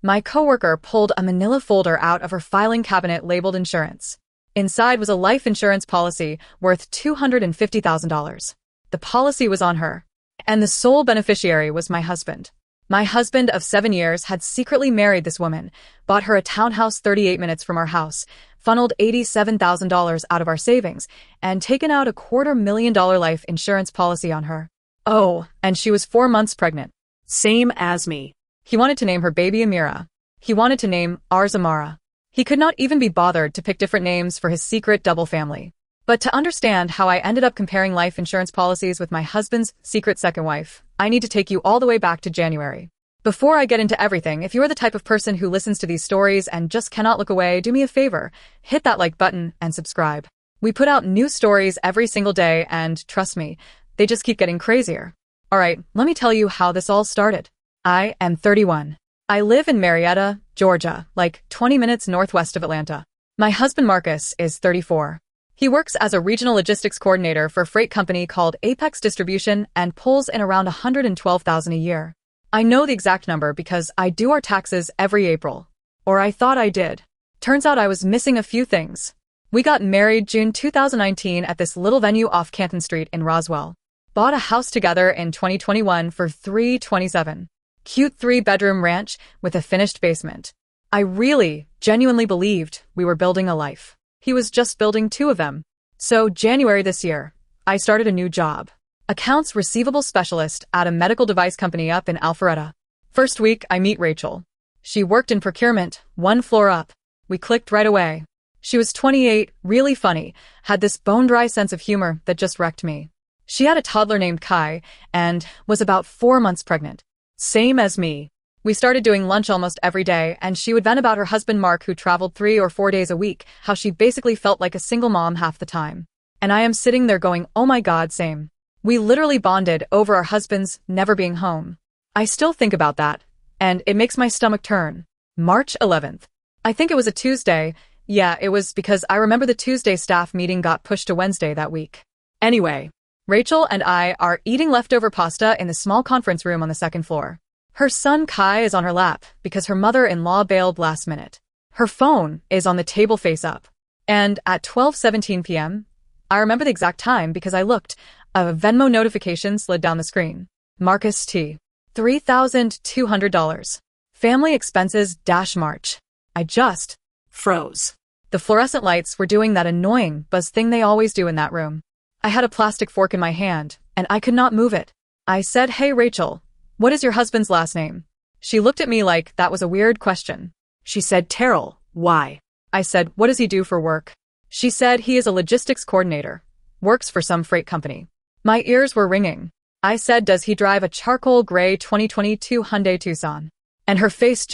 My coworker pulled a manila folder out of her filing cabinet labeled insurance. Inside was a life insurance policy worth $250,000. The policy was on her, and the sole beneficiary was my husband. My husband of 7 years had secretly married this woman, bought her a townhouse 38 minutes from our house, funneled $87,000 out of our savings, and taken out a $250,000 life insurance policy on her. Oh, and she was 4 months pregnant. Same as me. He wanted to name her baby Amira. He wanted to name ours Amara. He could not even be bothered to pick different names for his secret double family. But to understand how I ended up comparing life insurance policies with my husband's secret second wife, I need to take you all the way back to January. Before I get into everything, if you're the type of person who listens to these stories and just cannot look away, do me a favor, hit that like button and subscribe. We put out new stories every single day and, trust me, they just keep getting crazier. Alright, let me tell you how this all started. I am 31. I live in Marietta, Georgia, like 20 minutes northwest of Atlanta. My husband Marcus is 34. He works as a regional logistics coordinator for a freight company called Apex Distribution and pulls in around $112,000 a year. I know the exact number because I do our taxes every April. Or I thought I did. Turns out I was missing a few things. We got married June 2019 at this little venue off Canton Street in Roswell. Bought a house together in 2021 for $327,000. Cute 3-bedroom ranch with a finished basement. I really, genuinely believed we were building a life. He was just building 2 of them. So January this year, I started a new job. Accounts receivable specialist at a medical device company up in Alpharetta. First week, I meet Rachel. She worked in procurement, 1 floor up. We clicked right away. She was 28, really funny, had this bone-dry sense of humor that just wrecked me. She had a toddler named Kai and was about 4 months pregnant. Same as me. We started doing lunch almost every day, and she would vent about her husband Mark, who traveled 3 or 4 days a week, how she basically felt like a single mom half the time. And I am sitting there going, oh my god, same. We literally bonded over our husbands never being home. I still think about that, and it makes my stomach turn. March 11th. I think it was a Tuesday. Yeah, it was because I remember the Tuesday staff meeting got pushed to Wednesday that week. Anyway, Rachel and I are eating leftover pasta in the small conference room on the 2nd floor. Her son Kai is on her lap because her mother-in-law bailed last minute. Her phone is on the table face up. And at 12:17 p.m., I remember the exact time because I looked, a Venmo notification slid down the screen. Marcus T. $3,200. Family expenses -March. I just Froze. The fluorescent lights were doing that annoying buzz thing they always do in that room. I had a plastic fork in my hand, and I could not move it. I said, hey Rachel, what is your husband's last name? She looked at me like that was a weird question. She said, Terrell. Why? I said, what does he do for work? She said he is a logistics coordinator. Works for some freight company. My ears were ringing. I said, does he drive a charcoal gray 2022 Hyundai Tucson? And her face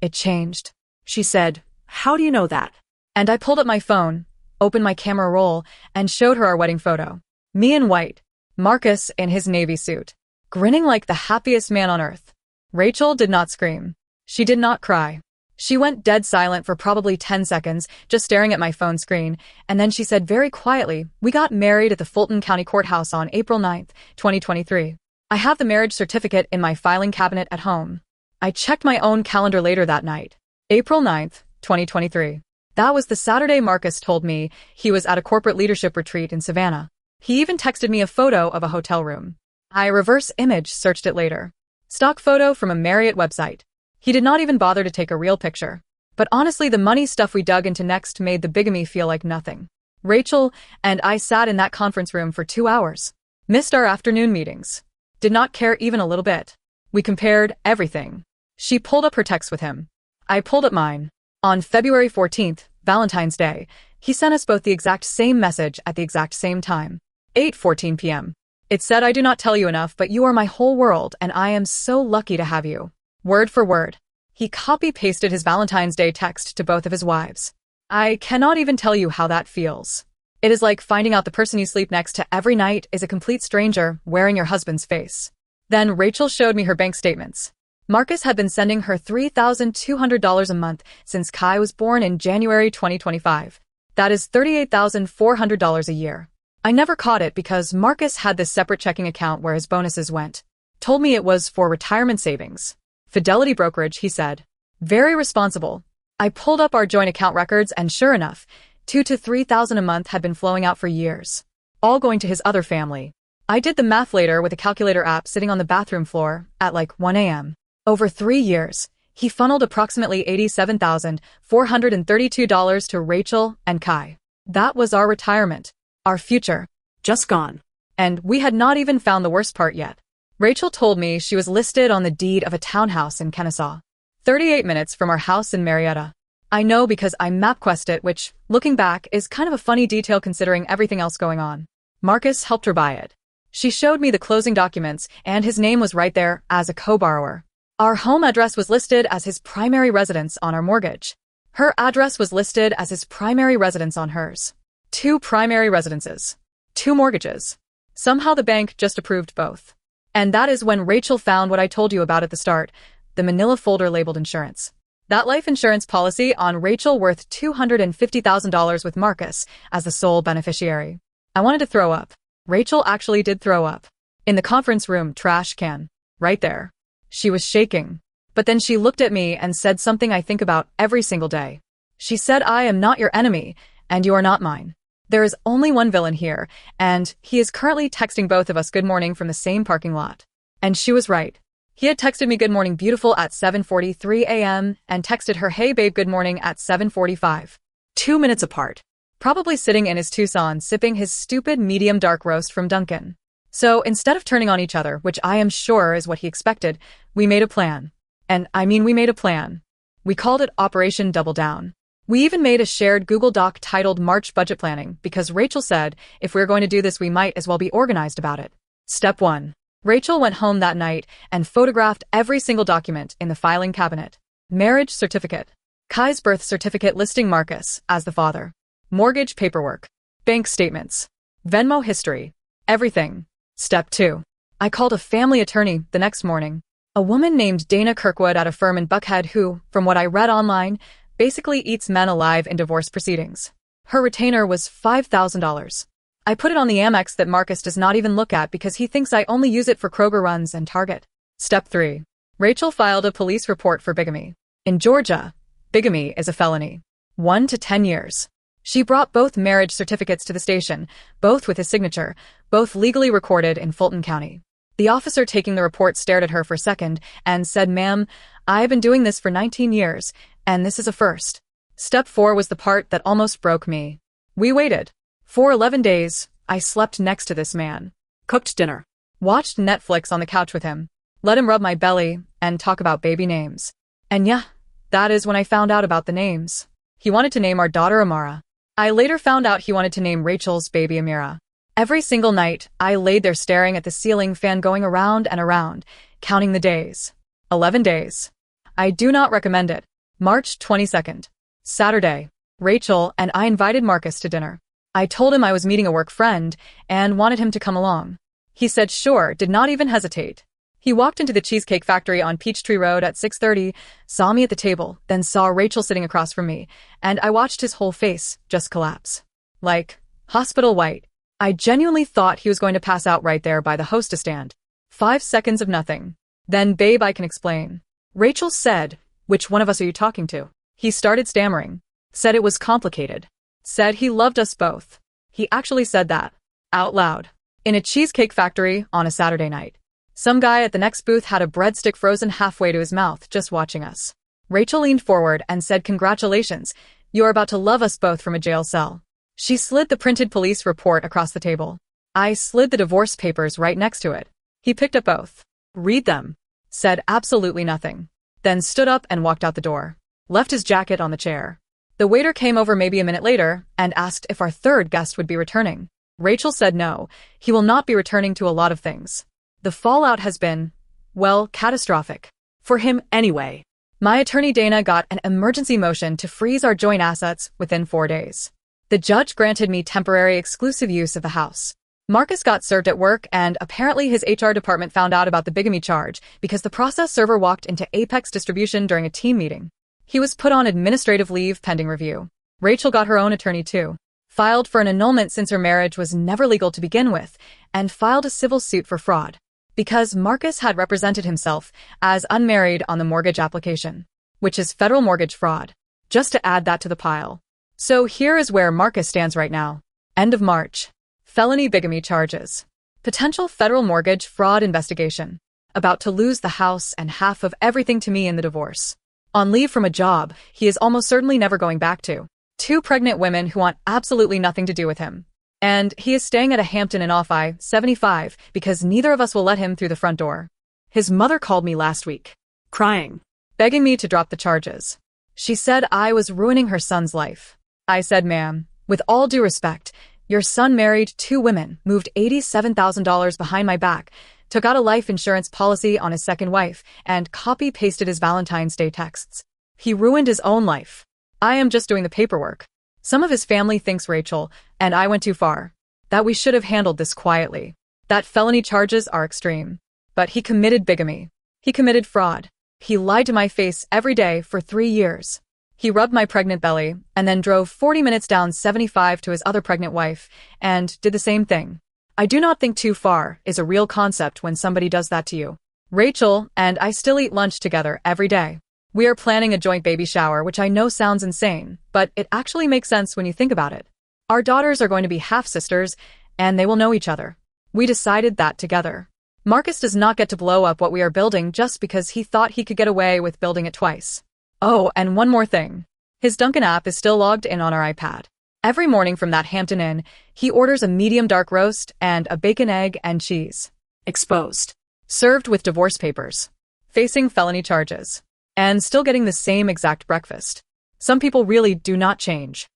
it changed. She said, how do you know that? And I pulled up my phone, opened my camera roll, and showed her our wedding photo. Me in white. Marcus in his navy suit. Grinning like the happiest man on earth. Rachel did not scream. She did not cry. She went dead silent for probably 10 seconds, just staring at my phone screen, and then she said very quietly, we got married at the Fulton County Courthouse on April 9th, 2023. I have the marriage certificate in my filing cabinet at home. I checked my own calendar later that night. April 9th, 2023. That was the Saturday Marcus told me he was at a corporate leadership retreat in Savannah. He even texted me a photo of a hotel room. I reverse image searched it later. Stock photo from a Marriott website. He did not even bother to take a real picture. But honestly, the money stuff we dug into next made the bigamy feel like nothing. Rachel and I sat in that conference room for 2 hours. Missed our afternoon meetings. Did not care even a little bit. We compared everything. She pulled up her text with him. I pulled up mine. On February 14th, Valentine's Day, he sent us both the exact same message at the exact same time. 8:14 p.m. It said, I do not tell you enough, but you are my whole world, and I am so lucky to have you. Word for word. He copy-pasted his Valentine's Day text to both of his wives. I cannot even tell you how that feels. It is like finding out the person you sleep next to every night is a complete stranger wearing your husband's face. Then Rachel showed me her bank statements. Marcus had been sending her $3,200 a month since Kai was born in January 2025. That is $38,400 a year. I never caught it because Marcus had this separate checking account where his bonuses went. Told me it was for retirement savings. Fidelity brokerage, he said. Very responsible. I pulled up our joint account records and sure enough, 2 to 3,000 a month had been flowing out for years. All going to his other family. I did the math later with a calculator app sitting on the bathroom floor at like 1 a.m. Over 3 years, he funneled approximately $87,432 to Rachel and Kai. That was our retirement. Our future. Just gone. And we had not even found the worst part yet. Rachel told me she was listed on the deed of a townhouse in Kennesaw, 38 minutes from our house in Marietta. I know because I MapQuest it, which, looking back, is kind of a funny detail considering everything else going on. Marcus helped her buy it. She showed me the closing documents, and his name was right there as a co-borrower. Our home address was listed as his primary residence on our mortgage. Her address was listed as his primary residence on hers. 2 primary residences. 2 mortgages. Somehow the bank just approved both. And that is when Rachel found what I told you about at the start, the manila folder labeled insurance. That life insurance policy on Rachel worth $250,000 with Marcus as the sole beneficiary. I wanted to throw up. Rachel actually did throw up. In the conference room trash can. Right there. She was shaking. But then she looked at me and said something I think about every single day. She said, I am not your enemy, and you are not mine. There is only one villain here, and he is currently texting both of us good morning from the same parking lot. And she was right. He had texted me good morning beautiful at 7:43 a.m. and texted her hey babe good morning at 7:45. 2 minutes apart. Probably sitting in his Tucson sipping his stupid medium dark roast from Dunkin'. So instead of turning on each other, which I am sure is what he expected, we made a plan. And I mean we made a plan. We called it Operation Double Down. We even made a shared Google Doc titled March Budget Planning because Rachel said if we're going to do this we might as well be organized about it. Step 1. Rachel went home that night and photographed every single document in the filing cabinet. Marriage certificate. Kai's birth certificate listing Marcus as the father. Mortgage paperwork. Bank statements. Venmo history. Everything. Step 2. I called a family attorney the next morning. A woman named Dana Kirkwood at a firm in Buckhead who, from what I read online, basically eats men alive in divorce proceedings. Her retainer was $5,000. I put it on the Amex that Marcus does not even look at because he thinks I only use it for Kroger runs and Target. Step 3. Rachel filed a police report for bigamy. In Georgia, bigamy is a felony. 1 to 10 years. She brought both marriage certificates to the station, both with his signature, both legally recorded in Fulton County. The officer taking the report stared at her for a second and said, ma'am, I've been doing this for 19 years, and this is a first. Step 4 was the part that almost broke me. We waited. For 11 days, I slept next to this man. Cooked dinner. Watched Netflix on the couch with him. Let him rub my belly and talk about baby names. And yeah, that is when I found out about the names. He wanted to name our daughter Amara. I later found out he wanted to name Rachel's baby Amira. Every single night, I laid there staring at the ceiling fan going around and around, counting the days. 11 days. I do not recommend it. March 22nd. Saturday. Rachel and I invited Marcus to dinner. I told him I was meeting a work friend and wanted him to come along. He said sure, did not even hesitate. He walked into the Cheesecake Factory on Peachtree Road at 6:30, saw me at the table, then saw Rachel sitting across from me, and I watched his whole face just collapse. Like, hospital white. I genuinely thought he was going to pass out right there by the hostess stand. 5 seconds of nothing. Then, babe, I can explain. Rachel said, which one of us are you talking to? He started stammering. Said it was complicated. Said he loved us both. He actually said that. Out loud. In a Cheesecake Factory on a Saturday night. Some guy at the next booth had a breadstick frozen halfway to his mouth just watching us. Rachel leaned forward and said, congratulations, you are about to love us both from a jail cell. She slid the printed police report across the table. I slid the divorce papers right next to it. He picked up both. Read them. Said absolutely nothing. Then stood up and walked out the door. Left his jacket on the chair. The waiter came over maybe a minute later and asked if our third guest would be returning. Rachel said no, he will not be returning to a lot of things. The fallout has been, well, catastrophic. For him anyway. My attorney Dana got an emergency motion to freeze our joint assets within 4 days. The judge granted me temporary exclusive use of the house. Marcus got served at work and apparently his HR department found out about the bigamy charge because the process server walked into Apex distribution during a team meeting. He was put on administrative leave pending review. Rachel got her own attorney too. Filed for an annulment since her marriage was never legal to begin with, and filed a civil suit for fraud. Because Marcus had represented himself as unmarried on the mortgage application. which is federal mortgage fraud, just to add that to the pile. So here is where Marcus stands right now. End of March. Felony bigamy charges. Potential federal mortgage fraud investigation. About to lose the house and half of everything to me in the divorce. On leave from a job he is almost certainly never going back to. 2 pregnant women who want absolutely nothing to do with him. And he is staying at a Hampton Inn off I-75 because neither of us will let him through the front door. His mother called me last week, Crying. begging me to drop the charges. She said I was ruining her son's life. I said, ma'am, with all due respect, your son married 2 women, moved $87,000 behind my back, took out a life insurance policy on his second wife, and copy-pasted his Valentine's Day texts. He ruined his own life. I am just doing the paperwork. Some of his family thinks Rachel, and I went too far, that we should have handled this quietly. That felony charges are extreme. But he committed bigamy. He committed fraud. He lied to my face every day for 3 years. He rubbed my pregnant belly, and then drove 40 minutes down 75 to his other pregnant wife, and did the same thing. I do not think too far is a real concept when somebody does that to you. Rachel and I still eat lunch together every day. We are planning a joint baby shower, which I know sounds insane, but it actually makes sense when you think about it. Our daughters are going to be half-sisters, and they will know each other. We decided that together. Marcus does not get to blow up what we are building just because he thought he could get away with building it twice. Oh, and one more thing. His Dunkin' app is still logged in on our iPad. Every morning from that Hampton Inn, he orders a medium dark roast and a bacon, egg, and cheese. Exposed. Served with divorce papers. Facing felony charges. And still getting the same exact breakfast. Some people really do not change.